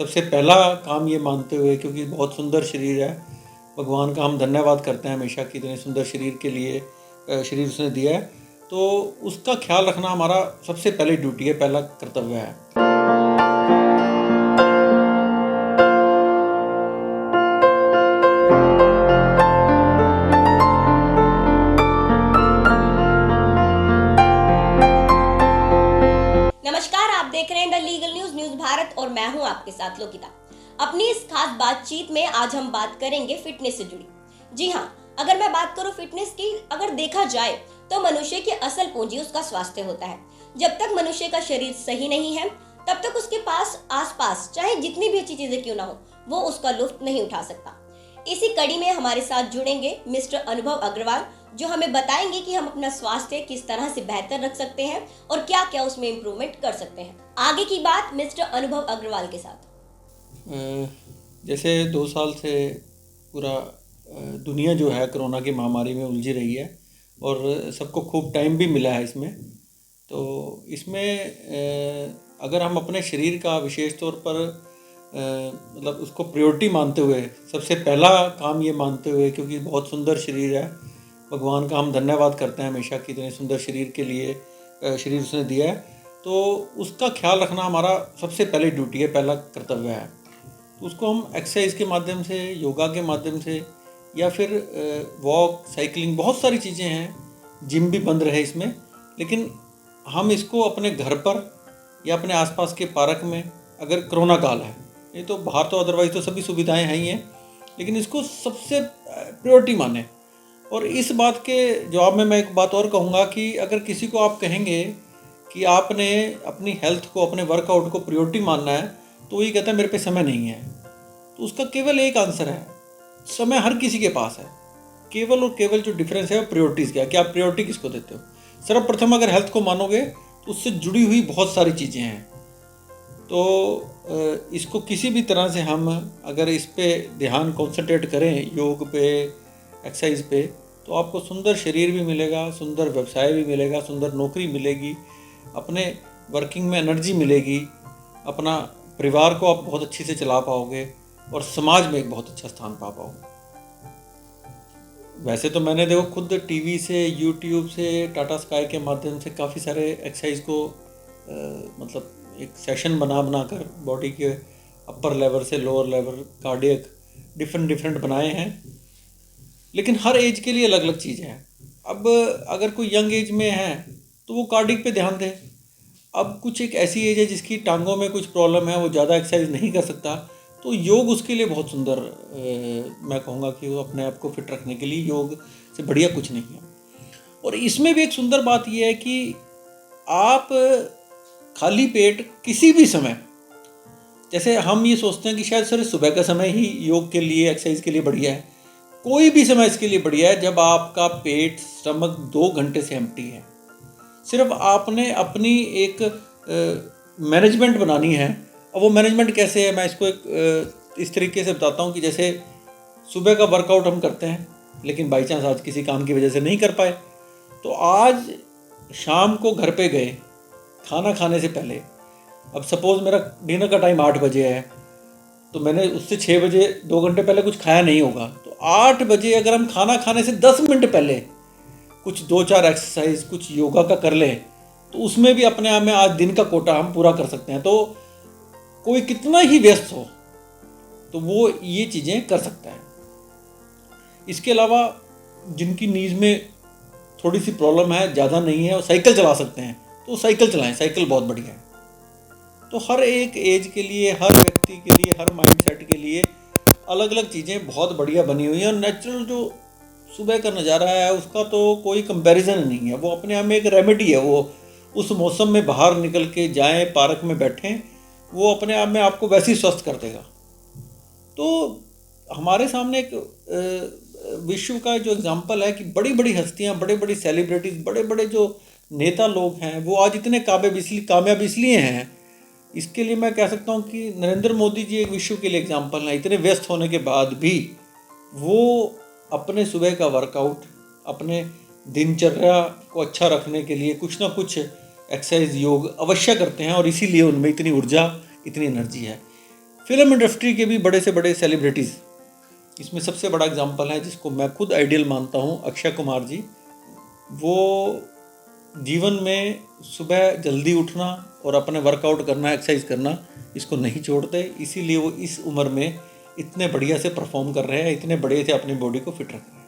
सबसे पहला काम ये मानते हुए, क्योंकि बहुत सुंदर शरीर है, भगवान का हम धन्यवाद करते हैं हमेशा कि इतने सुंदर शरीर के लिए शरीर उसने दिया है, तो उसका ख्याल रखना हमारा सबसे पहली ड्यूटी है, पहला कर्तव्य है। नमस्कार, आप देख रहे हैं द लीगल न्यूज भारत और मैं हूं आपके साथ लोकिता। अपनी इस खास बातचीत में आज हम बात करेंगे फिटनेस से जुड़ी। जी हाँ, अगर मैं बात करूं फिटनेस की, अगर देखा जाए तो मनुष्य की असल पूंजी उसका स्वास्थ्य होता है। जब तक मनुष्य का शरीर सही नहीं है तब तक उसके पास आसपास चाहे जितनी भी अच्छी चीजें क्यों ना हो, वो उसका लुत्फ नहीं उठा सकता। इसी कड़ी में हमारे साथ जुड़ेंगे मिस्टर अनुभव अग्रवाल, जो हमें बताएंगे कि हम अपना स्वास्थ्य किस तरह से बेहतर रख सकते हैं और क्या क्या उसमें इम्प्रूवमेंट कर सकते हैं। आगे की बात मिस्टर अनुभव अग्रवाल के साथ। जैसे 2 साल से पूरा दुनिया जो है कोरोना की महामारी में उलझी रही है और सबको खूब टाइम भी मिला है इसमें, तो इसमें अगर हम अपने शरीर का विशेष तौर पर मतलब उसको प्रायोरिटी मानते हुए, सबसे पहला काम ये मानते हुए, क्योंकि बहुत सुंदर शरीर है, भगवान का हम धन्यवाद करते हैं हमेशा कि इतने सुंदर शरीर के लिए शरीर उसने दिया है, तो उसका ख्याल रखना हमारा सबसे पहली ड्यूटी है, पहला कर्तव्य है। तो उसको हम एक्सरसाइज के माध्यम से, योगा के माध्यम से, या फिर वॉक, साइकिलिंग, बहुत सारी चीज़ें हैं, जिम भी बंद रहे इसमें, लेकिन हम इसको अपने घर पर या अपने आसपास के पार्क में, अगर कोरोना काल है, नहीं तो बाहर तो अदरवाइज तो सभी सुविधाएं हैं ही हैं, लेकिन इसको सबसे प्रायोरिटी माने। और इस बात के जवाब में मैं एक बात और कहूँगा कि अगर किसी को आप कहेंगे कि आपने अपनी हेल्थ को, अपने वर्कआउट को प्रायोरिटी मानना है, तो वही कहता है मेरे पे समय नहीं है। तो उसका केवल एक आंसर है, समय हर किसी के पास है, केवल और केवल जो डिफरेंस है वो प्रायोरिटीज़ क्या है कि आप प्रायोरिटी किसको देते हो। सर्वप्रथम अगर हेल्थ को मानोगे तो उससे जुड़ी हुई बहुत सारी चीज़ें हैं, तो इसको किसी भी तरह से हम अगर इस पे ध्यान कॉन्सेंट्रेट करें, योग पे, एक्सरसाइज पे, तो आपको सुंदर शरीर भी मिलेगा, सुंदर व्यवसाय भी मिलेगा, सुंदर नौकरी मिलेगी, अपने वर्किंग में एनर्जी मिलेगी, अपना परिवार को आप बहुत अच्छी से चला पाओगे और समाज में एक बहुत अच्छा स्थान पा पाओगे। वैसे तो मैंने देखो खुद टीवी से, यूट्यूब से, टाटा स्काई के माध्यम से काफ़ी सारे एक्सरसाइज को मतलब एक सेशन बना कर बॉडी के अपर लेवल से लोअर लेवल, कार्डियक, डिफरेंट बनाए हैं, लेकिन हर एज के लिए अलग अलग चीज़ें हैं। अब अगर कोई यंग एज में है तो वो कार्डियक पे ध्यान दे। अब कुछ एक ऐसी एज है जिसकी टांगों में कुछ प्रॉब्लम है, वो ज़्यादा एक्सरसाइज नहीं कर सकता, तो योग उसके लिए बहुत सुंदर, मैं कहूँगा कि वो अपने आप को फिट रखने के लिए योग से बढ़िया कुछ नहीं है। और इसमें भी एक सुंदर बात यह है कि आप खाली पेट किसी भी समय, जैसे हम ये सोचते हैं कि शायद सर सुबह का समय ही योग के लिए, एक्सरसाइज के लिए बढ़िया है, कोई भी समय इसके लिए बढ़िया है जब आपका पेट, स्टमक 2 घंटे से एम्प्टी है। सिर्फ आपने अपनी एक मैनेजमेंट बनानी है। अब वो मैनेजमेंट कैसे है, मैं इसको एक इस तरीके से बताता हूँ कि जैसे सुबह का वर्कआउट हम करते हैं, लेकिन बाई चांस आज किसी काम की वजह से नहीं कर पाए, तो आज शाम को घर पे गए खाना खाने से पहले, अब सपोज़ मेरा डिनर का टाइम 8 बजे है, तो मैंने उससे 6 बजे 2 घंटे पहले कुछ खाया नहीं होगा, तो 8 बजे अगर हम खाना खाने से 10 मिनट पहले कुछ 2-4 एक्सरसाइज, कुछ योगा का कर लें, तो उसमें भी अपने आप में आज दिन का कोटा हम पूरा कर सकते हैं। तो कोई कितना ही व्यस्त हो तो वो ये चीज़ें कर सकता है। इसके अलावा जिनकी नीज में थोड़ी सी प्रॉब्लम है, ज़्यादा नहीं है, और साइकिल चला सकते हैं तो साइकिल चलाएं, साइकिल बहुत बढ़िया है। तो हर एक एज के लिए, हर व्यक्ति के लिए, हर माइंडसेट के लिए अलग अलग चीज़ें बहुत बढ़िया बनी हुई हैं। और नेचुरल जो सुबह का नज़ारा है उसका तो कोई कंपैरिजन नहीं है, वो अपने आप में एक रेमेडी है। वो उस मौसम में बाहर निकल के जाएं, पार्क में बैठें, वो अपने आप में आपको वैसे ही स्वस्थ कर देगा। तो हमारे सामने एक विश्व का जो एग्जाम्पल है कि बड़ी बड़ी हस्तियाँ, बड़े बड़ी सेलिब्रिटीज़, बड़े बड़े जो नेता लोग हैं, वो आज इतने कामयाब इसलिए हैं, इसके लिए मैं कह सकता हूँ कि नरेंद्र मोदी जी एक विश्व के लिए एग्जाम्पल हैं। इतने व्यस्त होने के बाद भी वो अपने सुबह का वर्कआउट, अपने दिनचर्या को अच्छा रखने के लिए कुछ ना कुछ एक्सरसाइज, योग अवश्य करते हैं, और इसीलिए उनमें इतनी ऊर्जा, इतनी एनर्जी है। फिल्म इंडस्ट्री के भी बड़े से बड़े सेलिब्रिटीज़, इसमें सबसे बड़ा एग्जांपल है जिसको मैं खुद आइडियल मानता हूँ, अक्षय कुमार जी। वो जीवन में सुबह जल्दी उठना और अपने वर्कआउट करना, एक्सरसाइज करना, इसको नहीं छोड़ते, इसीलिए वो इस उम्र में इतने बढ़िया से परफॉर्म कर रहे हैं, इतने बढ़िया से अपनी बॉडी को फिट रख रहे हैं।